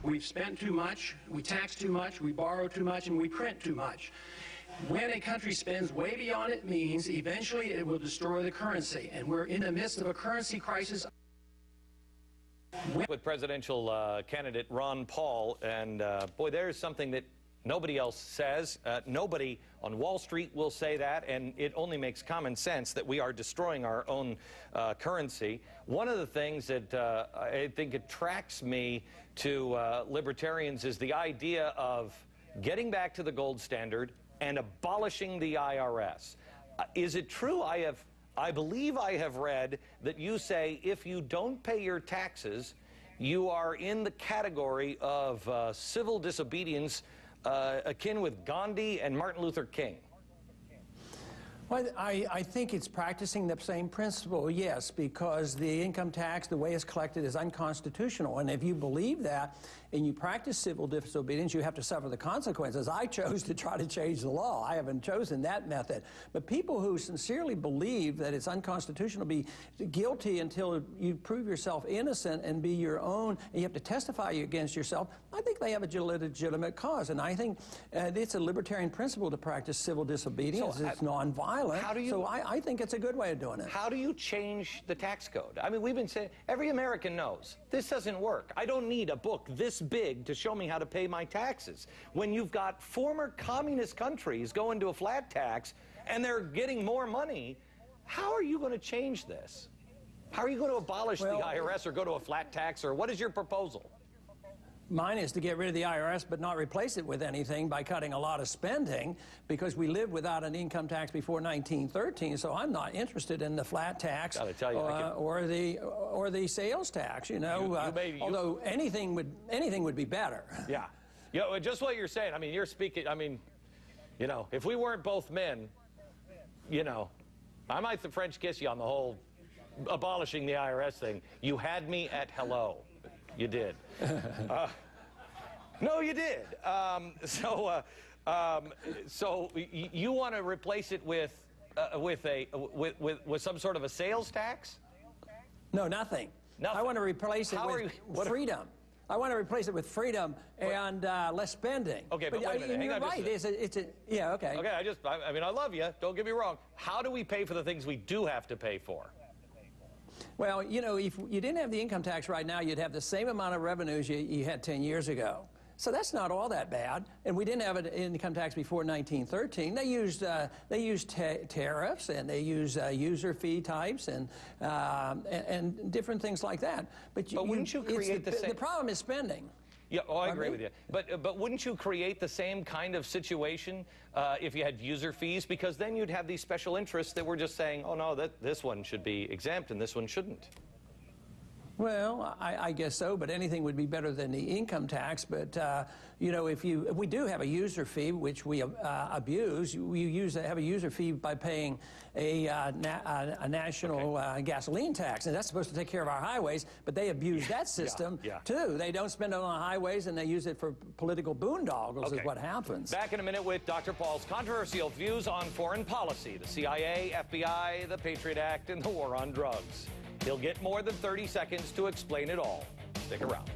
We've spent too much, we tax too much, we borrow too much, and we print too much. When a country spends way beyond its means, eventually it will destroy the currency, and we're in the midst of a currency crisis. With presidential candidate Ron Paul, and boy, there's something that nobody else says. Nobody on Wall Street will say that, and it only makes common sense that we are destroying our own currency. One of the things that I think attracts me to libertarians is the idea of getting back to the gold standard and abolishing the IRS. Is it true? I believe I have read that you say if you don't pay your taxes, you are in the category of civil disobedience akin with Gandhi and Martin Luther King. Well, I think it's practicing the same principle, yes, because the income tax, the way it's collected, is unconstitutional. And if you believe that and you practice civil disobedience, you have to suffer the consequences. I chose to try to change the law. I haven't chosen that method. But people who sincerely believe that it's unconstitutional be guilty until you prove yourself innocent and be your own, and you have to testify against yourself, I think they have a legitimate cause. And I think it's a libertarian principle to practice civil disobedience. So, it's nonviolent. So I think it's a good way of doing it. How do you change the tax code? I mean, we've been saying, every American knows, this doesn't work. I don't need a book this big to show me how to pay my taxes. When you've got former communist countries going to a flat tax and they're getting more money, how are you going to change this? How are you going to abolish the IRS or go to a flat tax, or what is your proposal? Mine is to get rid of the IRS but not replace it with anything by cutting a lot of spending, because we lived without an income tax before 1913, so I'm not interested in the flat tax or the sales tax, you know, although anything would be better. Yeah. You know, just what you're saying, I mean, you're speaking, I mean, you know, if we weren't both men, you know, I might French kiss you on the whole abolishing the IRS thing. You had me at hello. You did. No, you did. So you want to replace it with some sort of a sales tax? No, nothing. I want to replace it with freedom. I want to replace it with freedom and less spending. Okay, but wait a minute. You're right. Yeah, okay. Okay, I mean, I love you. Don't get me wrong. How do we pay for the things we do have to pay for? Well, you know, if you didn't have the income tax right now, you'd have the same amount of revenues you had 10 years ago. So that's not all that bad. And we didn't have an income tax before 1913. They used tariffs, and they used user fee types and different things like that. But wouldn't you create the same? The problem is spending. Yeah, I agree with you. But wouldn't you create the same kind of situation if you had user fees? Because then you'd have these special interests that were just saying, oh, no, this one should be exempt and this one shouldn't. Well, I guess so, but anything would be better than the income tax. But you know, if we do have a user fee, which we abuse, we have a user fee by paying a national gasoline tax, and that's supposed to take care of our highways. But they abuse that system too. They don't spend it on the highways, and they use it for political boondoggles. Is what happens. Back in a minute with Dr. Paul's controversial views on foreign policy, the CIA, FBI, the Patriot Act, and the war on drugs. He'll get more than 30 seconds to explain it all. Stick around.